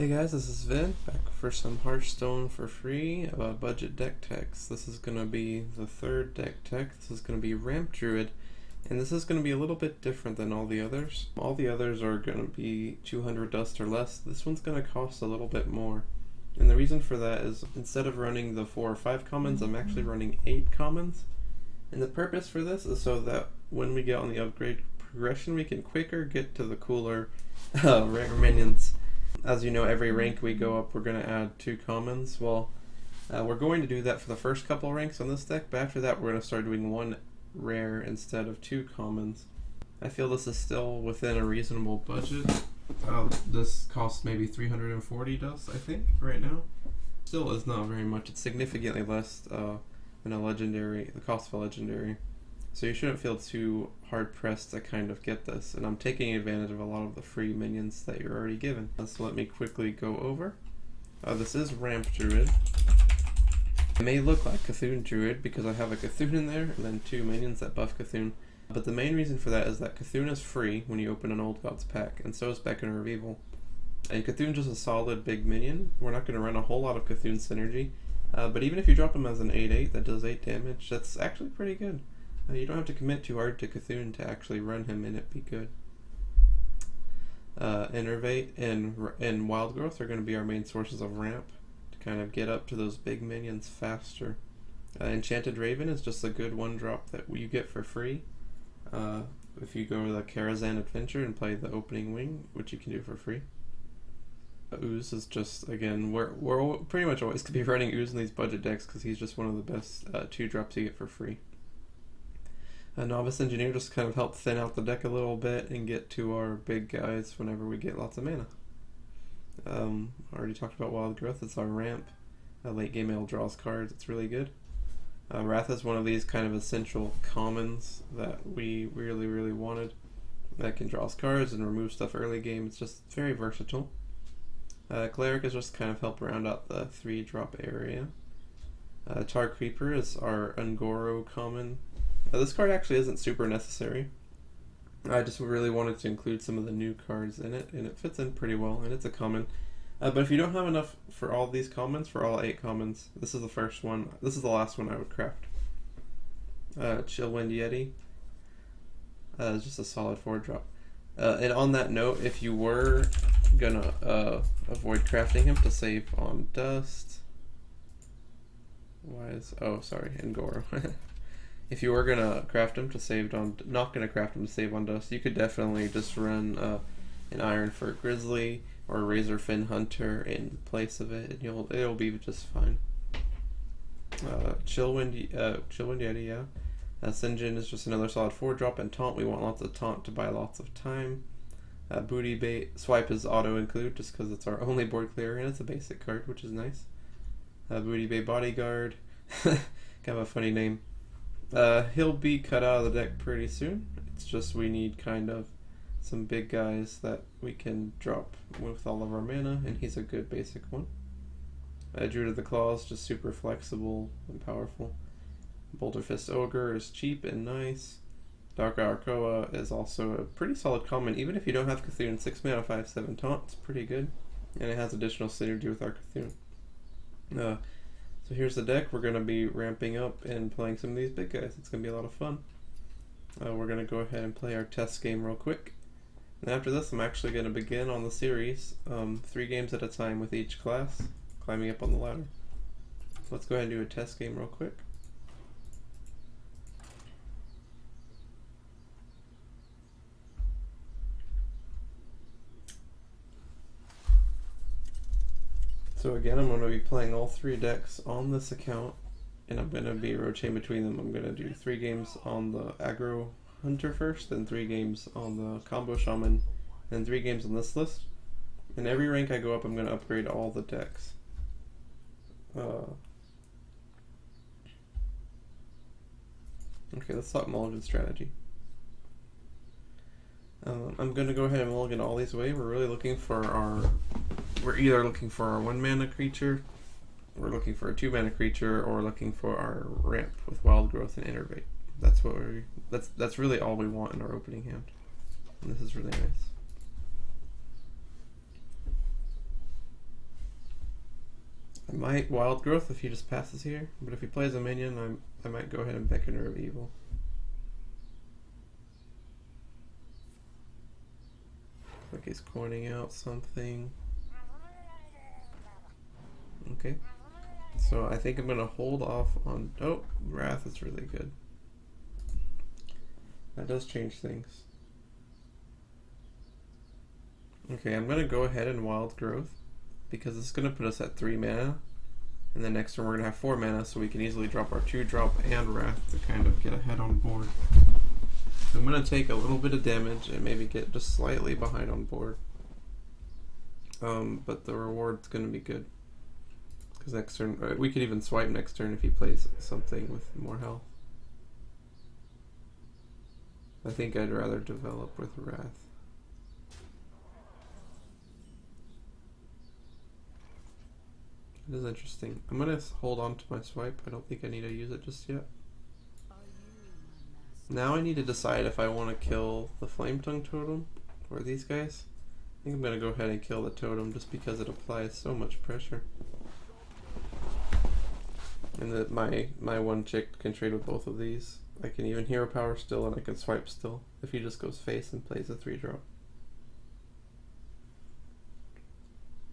Hey guys, this is Vin, back for some Hearthstone for free, budget deck techs. This is going to be the third deck tech. This is going to be Ramp Druid, and this is going to be a little bit different than all the others. All the others are going to be 200 dust or less. This one's going to cost a little bit more. And the reason for that is instead of running the 4 or 5 commons, I'm actually running 8 commons. And the purpose for this is so that when we get on the upgrade progression, we can quicker get to the cooler rare minions. As you know, every rank we go up, we're going to add 2 commons. Well, we're going to do that for the first couple ranks on this deck, but after that we're going to start doing 1 rare instead of 2 commons. I feel this is still within a reasonable budget. This costs maybe 340 dust, I think, right now. Still is not very much. It's significantly less than a legendary, the cost of a legendary. So you shouldn't feel too hard pressed to kind of get this, and I'm taking advantage of a lot of the free minions that you're already given. So let me quickly go over. This is Ramp Druid. It may look like Cthulhu Druid because I have a Cthulhu in there and then 2 minions that buff Cthulhu. But the main reason for that is that Cthulhu is free when you open an Old Gods pack, and so is Beckoner of Evil. And Cthulhu's just a solid big minion. We're not going to run a whole lot of Cthulhu synergy, but even if you drop him as an 8/8 that does 8 damage, that's actually pretty good. You don't have to commit too hard to Cthulhu to actually run him and it be good. Innervate and Wild Growth are going to be our main sources of ramp to kind of get up to those big minions faster. Enchanted Raven is just a good 1-drop that you get for free if you go to the Karazhan Adventure and play the opening wing, which you can do for free. Ooze is just, again, we're pretty much always going to be running Ooze in these budget decks because he's just one of the best 2-drops you get for free. A Novice Engineer just kind of help thin out the deck a little bit and get to our big guys whenever we get lots of mana. Already talked about Wild Growth. It's our ramp. Late game it'll draws cards. It's really good. Wrath is one of these kind of essential commons that we really wanted. That can draw us cards and remove stuff early game. It's just very versatile. Cleric is just kind of help round out the 3-drop area. Tar Creeper is our Ungoro common. This card actually isn't super necessary. I just really wanted to include some of the new cards in it, and it fits in pretty well, and it's a common. But if you don't have enough for all these commons, for all 8 commons, this is the first one. This is the last one I would craft. Chillwind Yeti. It's just a solid 4-drop. And on that note, if you were gonna avoid crafting him to save on dust, Ungoro. If you were gonna craft him to save on, not gonna craft him to save on dust, you could definitely just run an Ironfur Grizzly or a Razorfin Hunter in place of it, and it'll be just fine. Chillwind Yeti, yeah. Sinjin is just another solid 4-drop, and Taunt. We want lots of Taunt to buy lots of time. Booty Bait Swipe is auto include just because it's our only board clear, and it's a basic card, which is nice. Booty Bait Bodyguard, kind of a funny name. He'll be cut out of the deck pretty soon. It's just we need kind of some big guys that we can drop with all of our mana, and he's a good basic one. Druid of the Claws, just super flexible and powerful. Bolterfist Ogre is cheap and nice. Dark Arkoa is also a pretty solid common, even if you don't have Cthulhu. 6 mana, 5/7 taunt, it's pretty good. And it has additional synergy with our Cthulhu. So here's the deck. We're going to be ramping up and playing some of these big guys. It's going to be a lot of fun. We're going to go ahead and play our test game real quick. And after this, I'm actually going to begin on the series, 3 games at a time with each class, climbing up on the ladder. So let's go ahead and do a test game real quick. So again, I'm going to be playing all 3 decks on this account, and I'm going to be rotating between them. I'm going to do 3 games on the Aggro Hunter first, then 3 games on the Combo Shaman, then 3 games on this list. And every rank I go up, I'm going to upgrade all the decks. Okay, let's talk mulligan strategy. I'm going to go ahead and mulligan all these away. We're either looking for our 1-mana creature, we're looking for a 2-mana creature, or we're looking for our ramp with Wild Growth and Innervate. That's really all we want in our opening hand. And this is really nice. I might Wild Growth if he just passes here, but if he plays a minion, I might go ahead and Beckoner of Evil. Like he's coining out something. Okay. So I think I'm gonna hold off on. Oh, Wrath is really good. That does change things. Okay, I'm gonna go ahead and Wild Growth because it's gonna put us at 3 mana, and then next turn we're gonna have 4 mana, so we can easily drop our 2-drop and Wrath to kind of get ahead on board. So I'm gonna take a little bit of damage and maybe get just slightly behind on board. But the reward's gonna be good. Because next turn, we could even swipe next turn if he plays something with more health. I think I'd rather develop with Wrath. It is interesting. I'm gonna hold on to my swipe. I don't think I need to use it just yet. Now I need to decide if I want to kill the Flame Tongue Totem or these guys. I think I'm gonna go ahead and kill the totem just because it applies so much pressure. And that my one chick can trade with both of these. I can even hero power still, and I can swipe still if he just goes face and plays a 3-drop.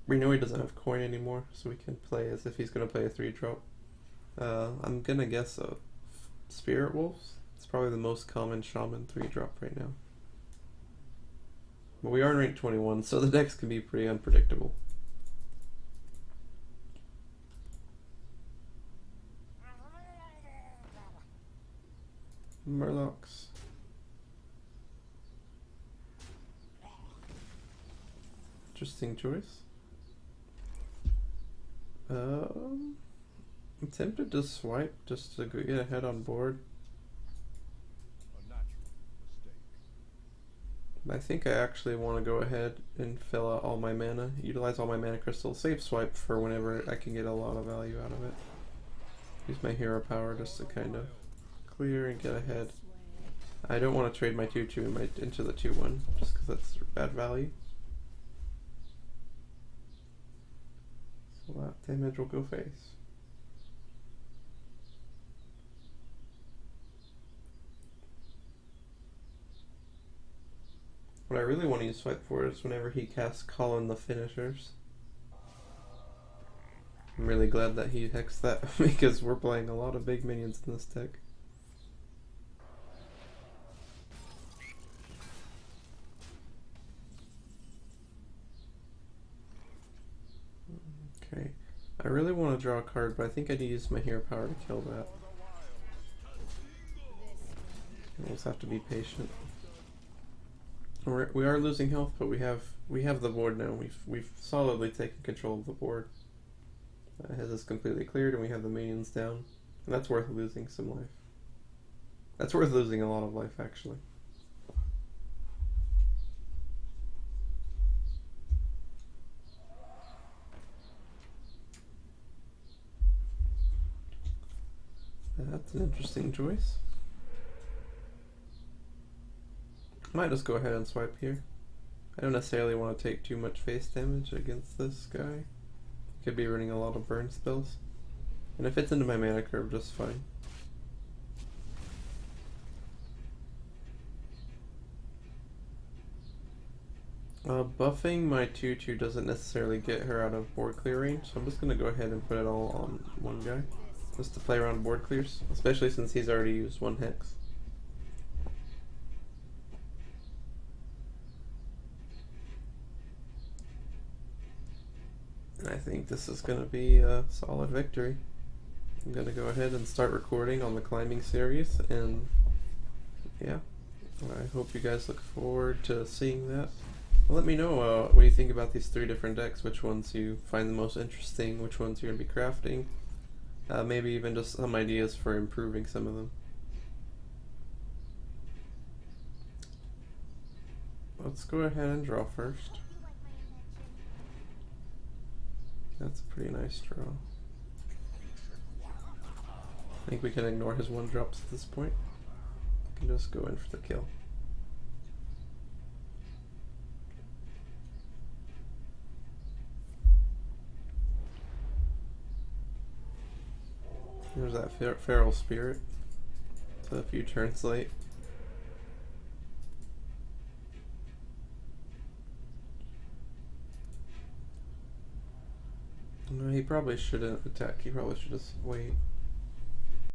We know he doesn't have coin anymore, so we can play as if he's gonna play a 3-drop. I'm gonna guess a Spirit Wolves. It's probably the most common Shaman 3-drop right now. But we are in rank 21, so the decks can be pretty unpredictable. Murlocs. Interesting choice. I'm tempted to swipe just to get ahead on board. I think I actually want to go ahead and fill out all my mana, utilize all my mana crystals, save swipe for whenever I can get a lot of value out of it. Use my hero power just to kind of clear and get ahead. I don't want to trade my 2-2 into the 2-1 just because that's bad value. So that damage will go face. What I really want to use swipe for is whenever he casts Call on the Finishers. I'm really glad that he hexed that because we're playing a lot of big minions in this deck. Okay, I really want to draw a card, but I think I need to use my hero power to kill that. We'll just have to be patient. We are losing health, but we have the board now. We've solidly taken control of the board. Has this completely cleared, and we have the minions down, and that's worth losing some life. That's worth losing a lot of life, actually. That's an interesting choice. I might just go ahead and swipe here. I don't necessarily want to take too much face damage against this guy. Could be running a lot of burn spells. And it fits into my mana curve just fine. Buffing my 2-2 doesn't necessarily get her out of board clear range, so I'm just going to go ahead and put it all on one guy. Just to play around board clears, especially since he's already used 1 hex. And I think this is going to be a solid victory. I'm going to go ahead and start recording on the climbing series, and yeah, I hope you guys look forward to seeing that. Well, let me know what you think about these 3 different decks, which ones you find the most interesting, which ones you're going to be crafting, maybe even just some ideas for improving some of them. Let's go ahead and draw first. That's a pretty nice draw. I think we can ignore his 1-drops at this point. We can just go in for the kill. There's that feral spirit. So a few turns late. No, he probably shouldn't attack. He probably should just wait.